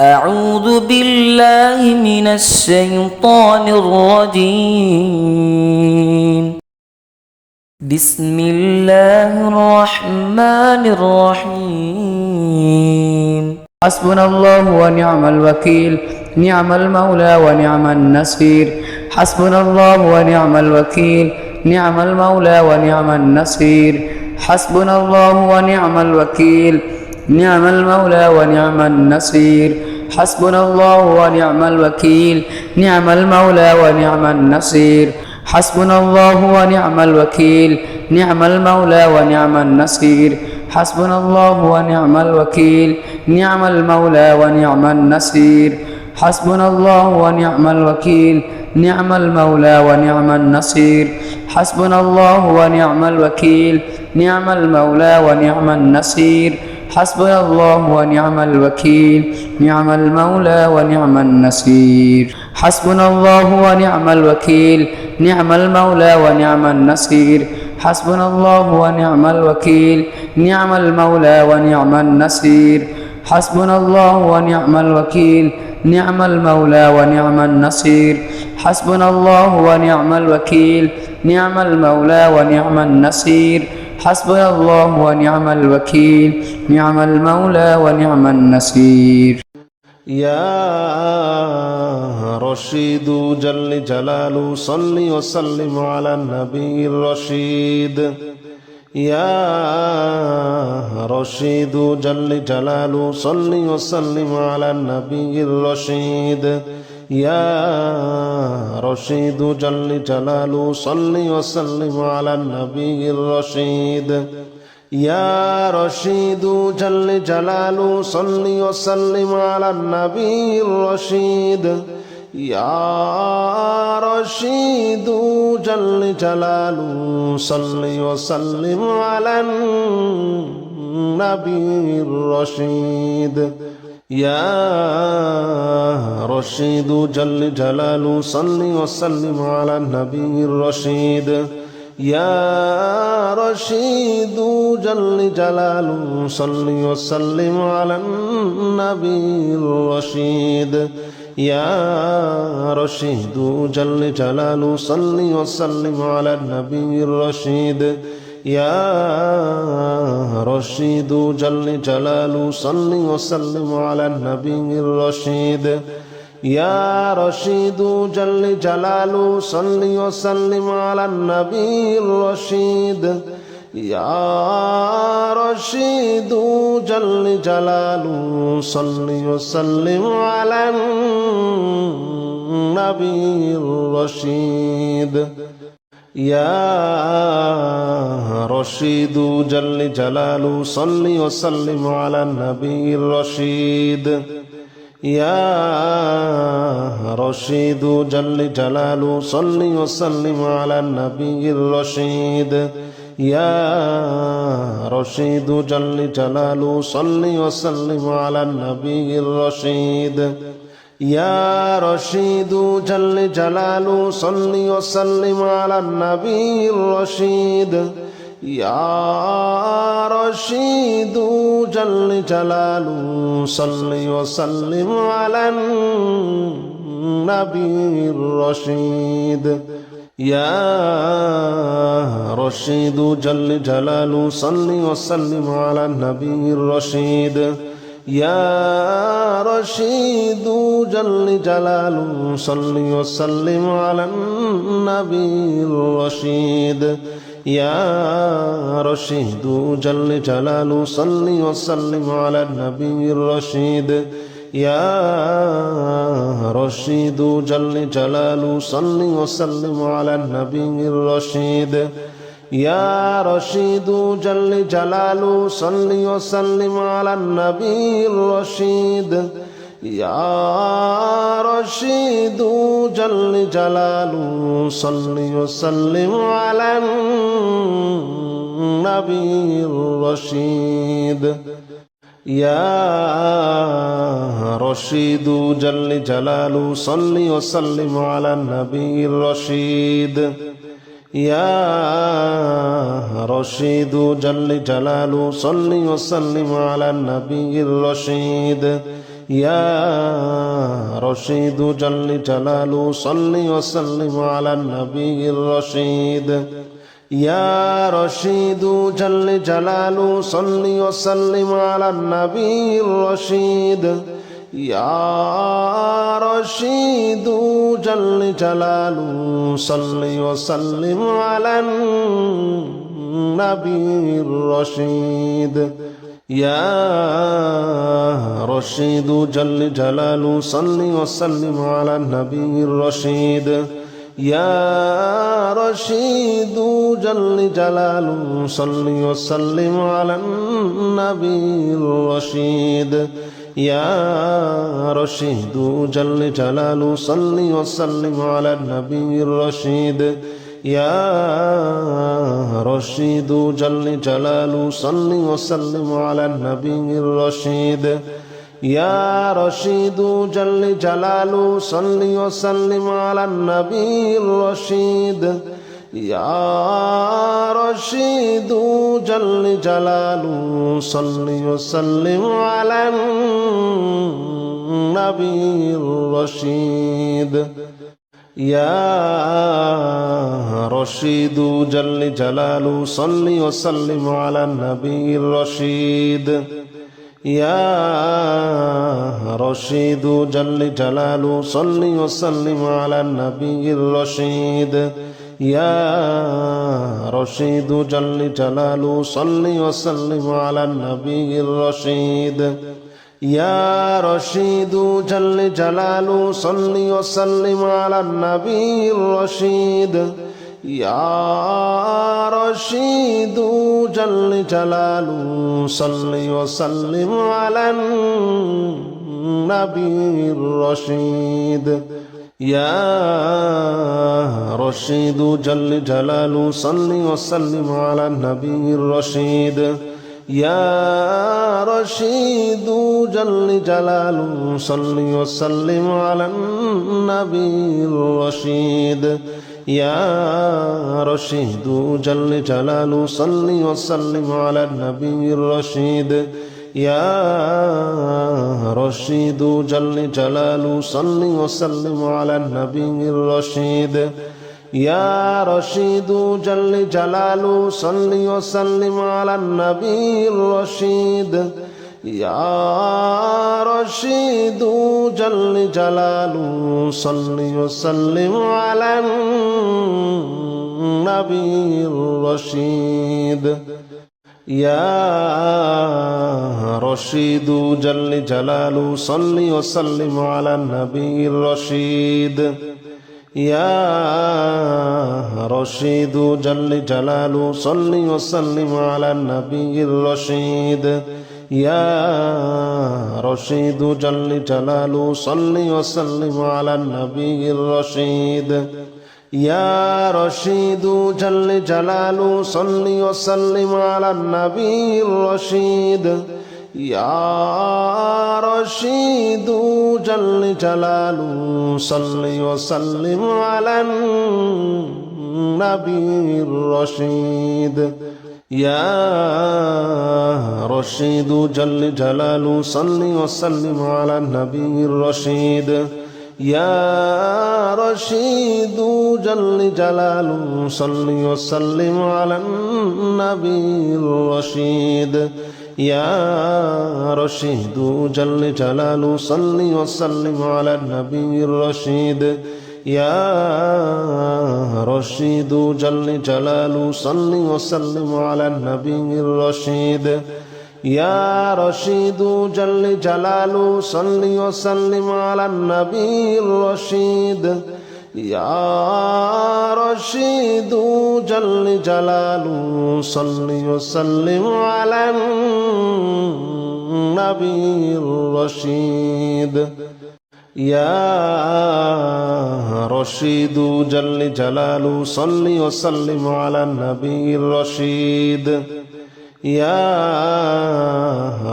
أعوذ بالله من الشيطان الرجيم. بسم الله الرحمن الرحيم. حسبنا الله ونعم الوكيل، نعم المولى ونعم النصير. حسبنا الله ونعم الوكيل، نعم المولى ونعم النصير. حسبنا الله ونعم الوكيل، نعم المولى ونعم النصير. حسبنا الله ونعم الوكيل، نعم المولى ونعم النصير. حسبنا الله ونعم الوكيل، نعم المولى ونعم النصير. حسبنا الله ونعم الوكيل، نعم المولى ونعم النصير. حسبنا الله ونعم الوكيل، نعم المولى ونعم النصير. حسبنا الله ونعم الوكيل، نعم المولى ونعم النصير. حسبنا الله ونعم الوكيل، نعم المولى ونعم النصير. حسبنا الله ونعم الوكيل، نعم المولى ونعم النصير. حسبنا الله ونعم الوكيل، نعم المولى ونعم النصير. حسبنا الله ونعم الوكيل، نعم المولى ونعم النصير. حسبنا الله ونعم الوكيل، نعم المولى ونعم النصير. حسبنا الله ونعم الوكيل، نعم المولى ونعم النصير. يا رشيد جل جلاله صل وسلم على النبي الرشيد. يا رشيد جل جلاله صل وسلم على النبي الرشيد. يا رشيد جل جلاله صل وسلم على النبي الرشيد. يا رشيد جل جلاله صل وسلم على النبي الرشيد. يا رشيد جل جلاله صل وسلم على النبي الرشيد. يا رشيد جل جلاله صل وسلم على النبي الرشيد. يا رشيد جل جلاله صل وسلم على النبي الرشيد. يا رشيد جل جلاله صل وسلم على النبي الرشيد. يا رشيد جل جلاله صل وسلم على النبي الرشيد. يا رشيد جل جلاله صل وسلم على النبي الرشيد. يا رشيد جل جلاله صل وسلم على النبي الرشيد. يا رشيد جل جلاله صل وسلم على النبي الرشيد. يا رشيد جل جلاله صل وسلم على النبي الرشيد. يا رشيد جل جلاله صل وسلم على النبي الرشيد. يا رشيد جل جلاله صل وسلم على النبي الرشيد. يا رشيد جل جلاله صل وسلم على النبي الرشيد. يا رشيد جل جلاله صل وسلم على النبي الرشيد. يا رشيد جل جلاله صل وسلم على النبي الرشيد. يا رشيد جل جلاله صل وسلم على النبي الرشيد. يا رشيد جل جلاله صل وسلم على النبي الرشيد. يا رشيد جل جلاله صل وسلم على النبي الرشيد. يا رشيد جل جلاله صل وسلم على النبي الرشيد. يا رشيد جل جلاله صل وسلم على النبي الرشيد. يا رشيد جل جلاله صل وسلم على النبي الرشيد. يا رشيد جل جلاله صل وسلم على النبي الرشيد يا رشيد جل جلاله صل وسلم على النبي الرشيد يا رشيد جل جلاله صل وسلم على النبي الرشيد يا رشيد جل جلاله صل وسلم على النبي الرشيد يا رشيد جل جلاله صل وسلم على النبي الرشيد يا رشيد جل جلاله صل وسلم على النبي الرشيد يا رشيد جل جلاله صل وسلم على النبي الرشيد يا رشيد جل جلاله صل وسلم على النبي الرشيد يا رشيد جل جلاله صل وسلم على النبي الرشيد يا رشيد جل جلاله صل وسلم على النبي الرشيد يا رشيد جل جلاله صل وسلم على النبي الرشيد يا رشيد جل جلاله صل وسلم على النبي الرشيد يا رشيد جل جلاله صل وسلم على النبي الرشيد يا رشيد جل جلاله صل وسلم على النبي الرشيد يا رشيد جل جلاله صل وسلم على النبي الرشيد يا رشيد جل جلاله صل وسلم على النبي الرشيد يا رشيد جل جلاله صل وسلم على النبي الرشيد يا رشيد جل جلاله صل وسلم على النبي الرشيد يا رشيد جل جلاله صل وسلم على النبي الرشيد يا رشيد جل جلاله صل وسلم على النبي الرشيد يا رشيد جل جلاله صل وسلم على النبي الرشيد يا رشيد جل جلاله صل وسلم على النبي الرشيد يا رشيد جل جلاله صل وسلم على النبي الرشيد يا رشيد جل جلاله صل وسلم على النبي الرشيد يا رشيد جل جلاله صل وسلم على النبي الرشيد يا رشيد جل جلاله صل وسلم على النبي الرشيد يا رشيد جل جلاله صل وسلم على النبي الرشيد يا رشيد جل جلاله صل وسلم على النبي الرشيد يا رشيد جل جلاله صل وسلم على النبي الرشيد يا رشيد جل جلاله صل وسلم على النبي الرشيد يا رشيد جل جلاله صل وسلم على النبي الرشيد يا رشيد جل جلاله صل وسلم على النبي الرشيد يا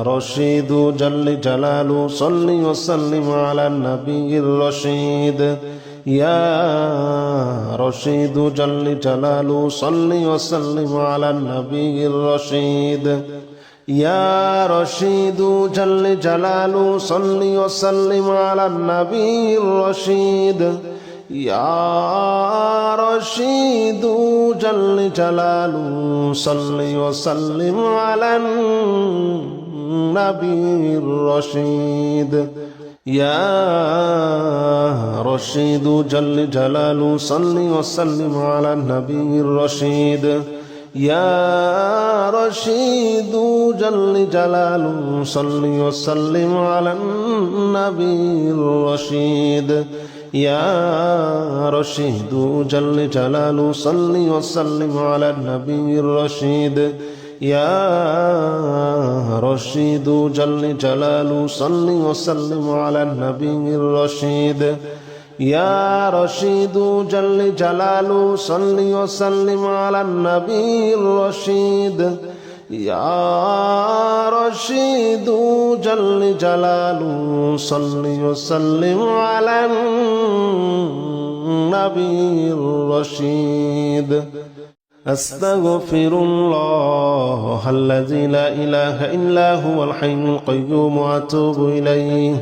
رشيد جل جلاله صل وسلم على النبي الرشيد يا رشيد جل جلاله صل وسلم على النبي الرشيد يا رشيد جل جلاله صل وسلم على النبي الرشيد يا رشيد جل جلاله صل وسلم على النبي الرشيد يا رشيد جل جلاله صل وسلم على النبي الرشيد يا رشيد جل جلاله صل وسلم على النبي الرشيد يا رشيد جل جلاله صل وسلم على النبي الرشيد يا رشيد جل جلاله صل وسلم على النبي الرشيد يا رشيد جل جلاله صل وسلم على النبي الرشيد يا رشيد جل جلاله صل وسلم على النبي الرشيد أستغفر الله الذي لا إله إلا هو الحي القيوم وأتوب إليه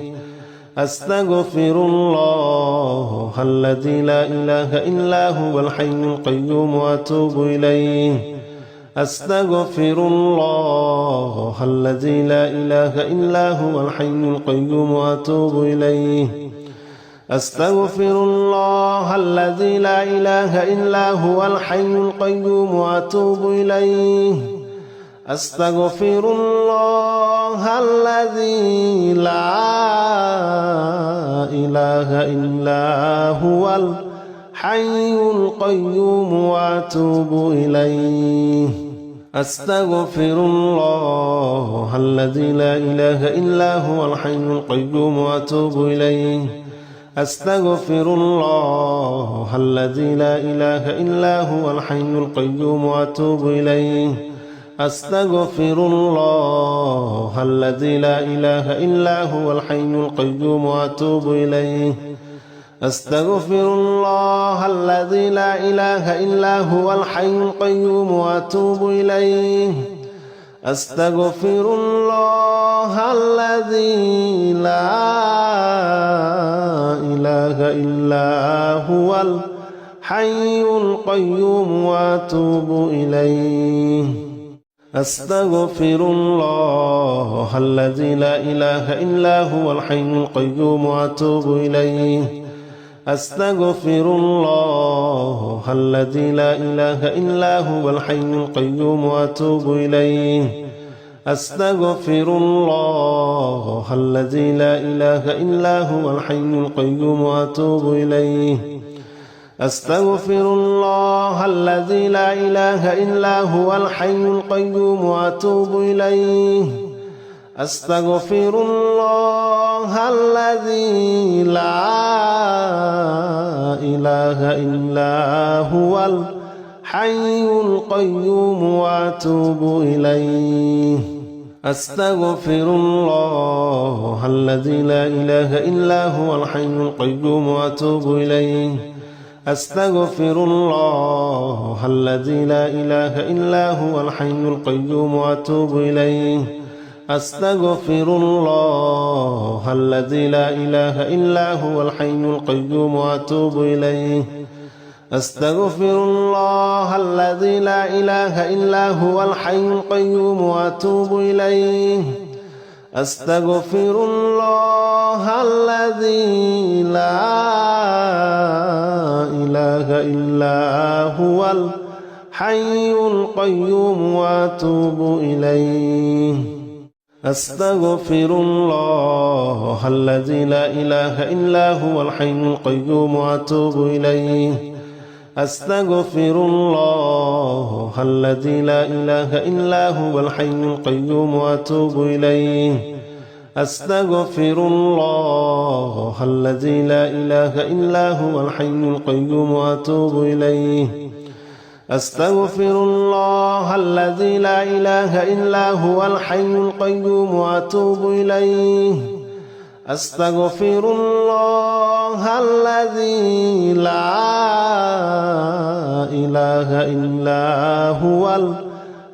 أستغفر الله الذي لا إله إلا هو الحي القيوم وأتوب إليه أستغفر الله الذي لا إله إلا هو الحي القيوم وأتوب إليه أستغفر الله الذي لا إله إلا هو الحي القيوم وأتوب إليه أستغفر الله الذي لا إله إلا هو الحي القيوم وأتوب إليه أستغفر الله الذي لا إله إلا هو الحي القيوم وأتوب إليه أستغفر الله الذي لا إله إلا هو الحي القيوم وأتوب إليه أستغفر الله الذي لا إله إلا هو الحي القيوم وأتوب إليه أستغفر الله الذي لا إله إلا هو الحي القيوم وأتوب إليه أستغفر الله الذي لا إله إلا هو الحي القيوم وأتوب إليه أستغفر الله الذي لا إله إلا هو الحي القيوم وأتوب إليه أستغفر الله الذي لا إله إلا هو الحي القيوم وأتوب إليه أستغفر الله الذي لا إله إلا هو الحي القيوم وأتوب إليه أستغفر الله الذي لا إله إلا هو الحي القيوم وأتوب إليه أستغفر الله الذي لا إله إلا هو الحي القيوم وأتوب إليه أستغفر الله الذي لا إله إلا هو الحي القيوم وأتوب إليه أستغفر الله الذي لا إله إلا هو الحي القيوم وأتوب إليه أستغفر الله الذي لا إله إلا هو الحي القيوم وأتوب إليه أستغفر الله الذي لا إله إلا هو الحي القيوم وأتوب إليه أستغفر الله الذي لا إله إلا هو الحي القيوم وأتوب إليه أستغفر الله الذي لا إله إلا هو الحي القيوم وأتوب إليه أستغفر الله الذي لا إله إلا هو الحي القيوم وأتوب إليه أستغفر الله الذي لا إله إلا هو الحي القيوم وأتوب إليه أستغفر الله الذي لا إله إلا هو الحي القيوم وأتوب إليه أستغفر الله الذي لا إله إلا هو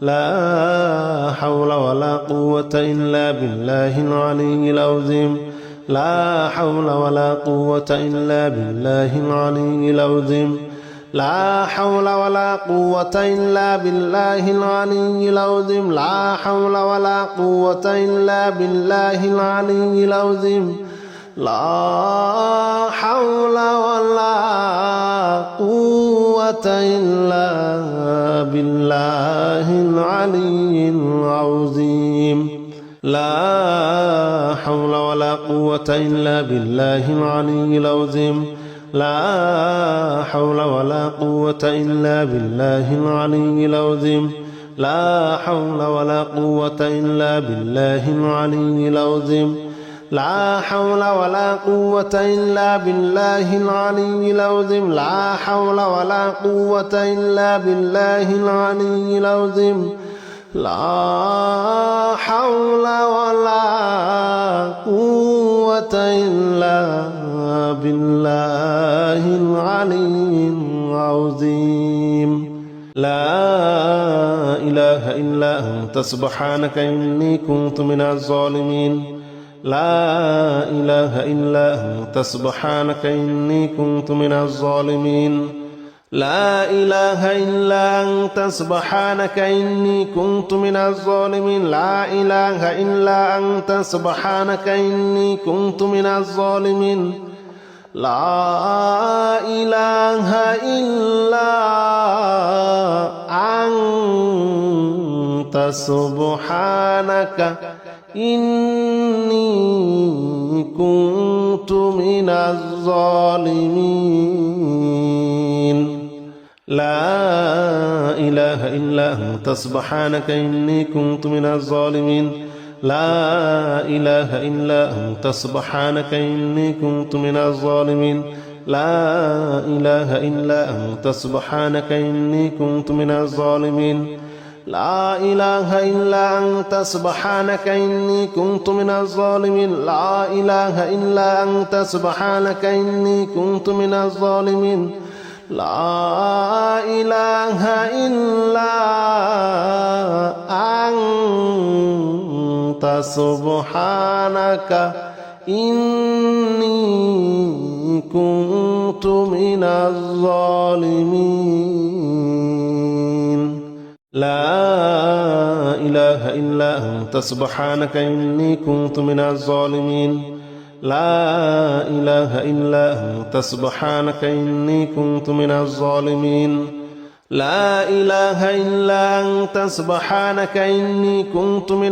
لا حول ولا قوة إلا بالله العلي العظيم لا حول ولا قوة إلا بالله العلي العظيم لا حول ولا قوة إلا بالله العلي العظيم لا حول ولا قوة إلا بالله العلي العظيم لا حول ولا قوة إلا بالله العلي العظيم لا حول ولا قوة إلا بالله العلي العظيم لا حول ولا قوة إلا بالله العلي العظيم لا حول ولا قوة إلا بالله العلي العظيم لا حول ولا قوة إلا بالله العلي العظيم لا حول ولا قوة إلا بالله العلي العظيم لا حول ولا قوة إلا بالله العلي العظيم لا إله إلا أنت سبحانك إني كنت من الظالمين لا إله إلا أنت سبحانك إني كنت من الظالمين لا إله إلا أنت سبحانك إني كنت من الظالمين لا إله إلا أنت سبحانك إني كنت من الظالمين لا إله إلا أنت سبحانك إني كنت من الظالمين لا إله إلا أنت سبحانك إني كنت من الظالمين لا إله إلا أنت سبحانك إني كنت من الظالمين لا إله إلا أنت سبحانك إني كنت من الظالمين لا إله إلا أنت سبحانك إني كنت من الظالمين لا إله إلا أنت سبحانك إني كنت من الظالمين لا إله إلا أنت سبحانك إني كنت من الظالمين لا إله إلا أنت سبحانك إني كنت من الظالمين لا إله إلا أنت سبحانك إني كنت من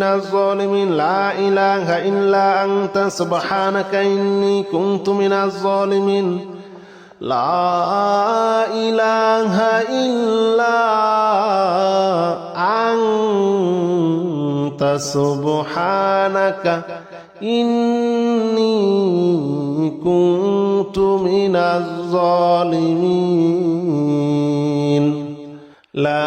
الظالمين لا إله إلا أنت سبحانك إني كنت من الظالمين لا إله إلا أنت سبحانك إني كنت من الظالمين لا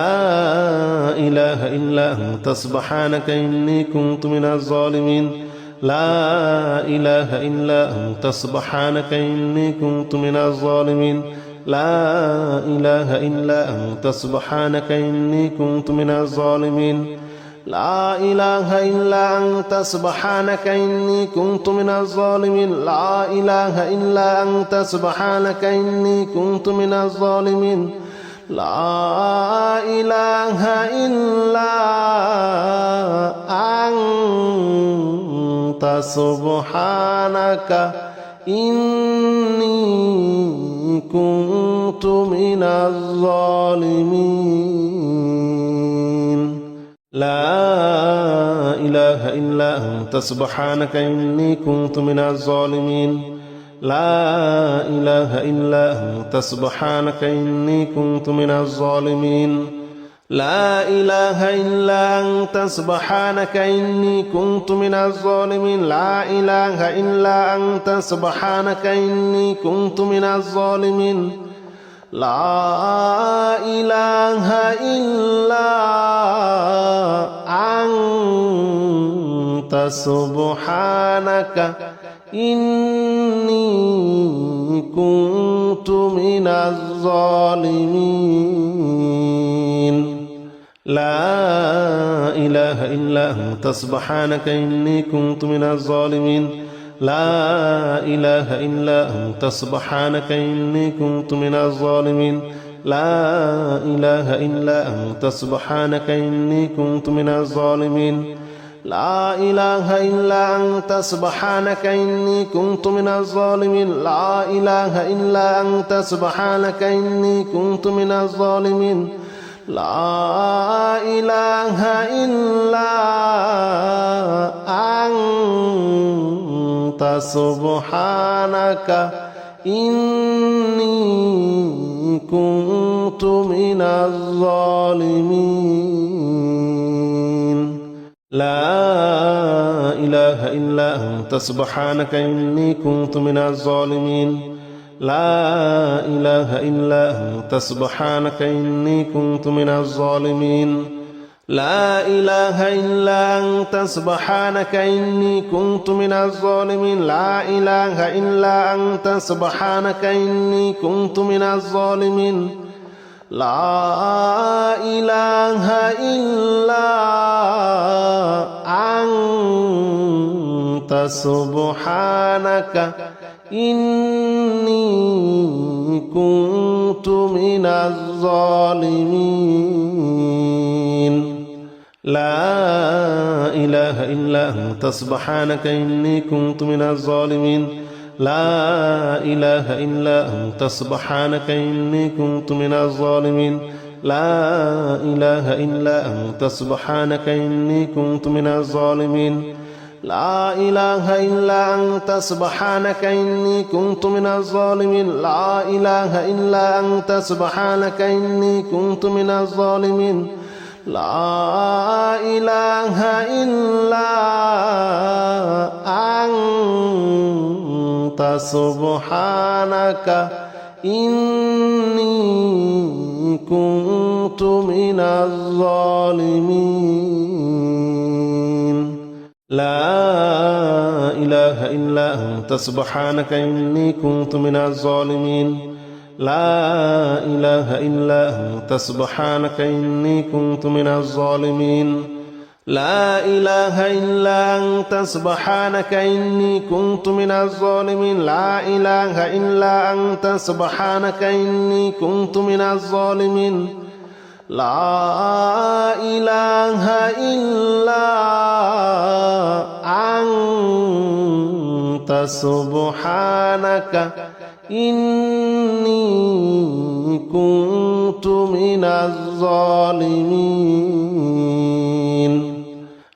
إله إلا أنت سبحانك إني كنت من الظالمين لا إله إلا أنت سبحانك إني كنت من الظالمين لا إله إلا أنت سبحانك إني كنت من الظالمين لا إله إلا أنت سبحانك إني كنت من الظالمين لا إله إلا أنت سبحانك إني كنت من الظالمين لا إله إلا أنت سبحانك إني كنت من الظالمين لا إله إلا أنت سبحانك إني كنت من الظالمين لا إله إلا أنت سبحانك إني كنت من الظالمين لا إله إلا أنت سبحانك إني كنت من الظالمين لا إله إلا أنت سبحانك إني كنت من الظالمين لا إله إلا أنت سبحانك إني كنت من الظالمين لا إله إلا أنت سبحانك إني كنت من الظالمين لا إله إلا أنت سبحانك إني كنت من الظالمين لا إله إلا أنت سبحانك إني كنت من الظالمين لا إله إلا أنت سبحانك إني كنت من الظالمين لا إله إلا أنت سبحانك إني كنت من الظالمين لا إله إلا أنت سبحانك إني كنت من الظالمين لا إله إلا أنت سبحانك إني كنت من الظالمين لا إله إلا أنت سبحانك إني كنت من الظالمين لا إله إلا أنت سبحانك إني كنت من الظالمين لا إله إلا أنت سبحانك إني كنت من الظالمين لا إله إلا أنت سبحانك إني كنت من الظالمين لا إله إلا أنت سبحانك إني كنت من الظالمين لا إله إلا أنت سبحانك إني كنت من الظالمين لا إله إلا أنت سبحانك إني كنت من الظالمين لا إله إلا أنت سبحانك إني كنت من الظالمين لا إله إلا أنت سبحانك إني كنت من الظالمين لا إله إلا أنت سبحانك إني كنت من الظالمين لا إله إلا أنت سبحانك إني كنت من الظالمين لا إله إلا أنت سبحانك إني كنت من الظالمين لا إله إلا أنت سبحانك إني كنت من الظالمين لا إله إلا أنت سبحانك إني كنت من الظالمين لا إله إلا أنت سبحانك إني كنت من الظالمين لا إله إلا أنت سبحانك إني كنت من الظالمين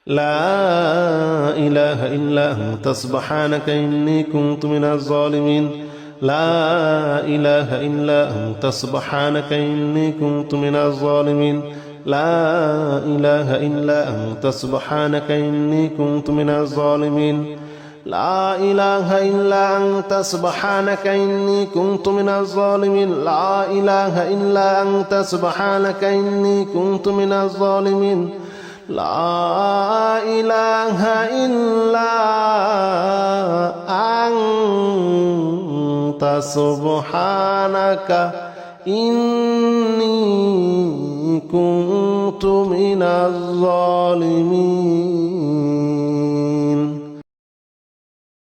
لا إله إلا أنت سبحانك إني كنت من الظالمين لا إله إلا أنت سبحانك إني كنت من الظالمين لا إله إلا أنت سبحانك إني كنت من الظالمين لا إله إلا أنت سبحانك إني كنت من الظالمين لا إله إلا أنت سبحانك إني كنت من الظالمين لا إله إلا أنت سبحانك إني كنت من الظالمين